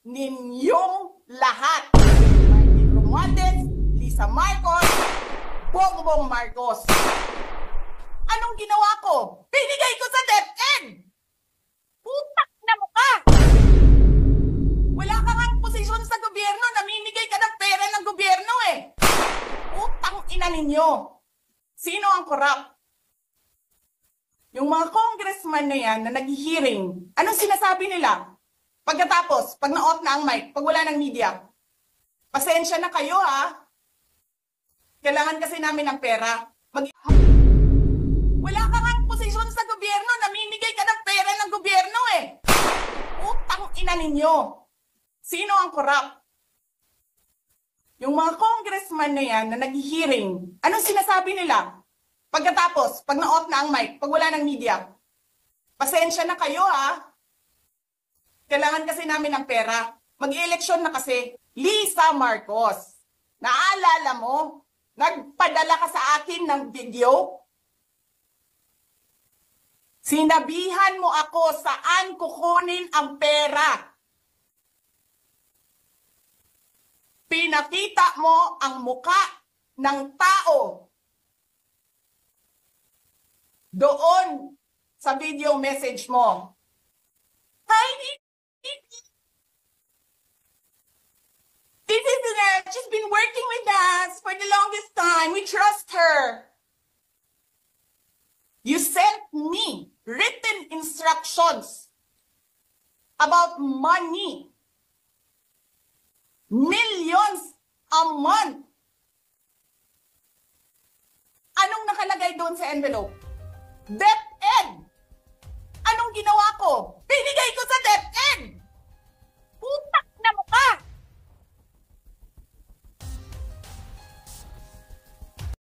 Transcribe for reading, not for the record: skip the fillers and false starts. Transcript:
ninyong lahat. Martin Romualdez, Lisa Marcos, Bongbong Marcos. Anong ginawa ko? Binigay ko sa DepEd! Putak na mukha! Wala ka nga posisyon sa gobyerno, namimigay ka ng pera ng gobyerno eh! Putang ina ninyo! Sino ang korap? Yung mga congressman na yan na nag-hearing, anong sinasabi nila? Pagkatapos, pag na-off na ang mic, pag wala ng media, pasensya na kayo ha. Kailangan kasi namin ng pera. Wala ka nga posisyon sa gobyerno, namimigay ka ng pera ng gobyerno eh. Utang ina ninyo. Sino ang korap? Yung mga congressman na yan na nag-hearing, anong sinasabi nila? Pagkatapos, pag na-off na ang mic, pag wala ng media, pasensya na kayo ha. Kailangan kasi namin ng pera. Mag-eleksyon na kasi. Lisa Marcos, naalala mo? Nagpadala ka sa akin ng video? Sinabihan mo ako saan kukunin ang pera. Pinakita mo ang muka ng tao doon sa video message mo. She's been working with us for the longest time. We trust her. You sent me written instructions about money. Millions a month. Anong nakalagay doon sa envelope? DepEd. Anong ginawa ko? Binigay ko sa DepEd.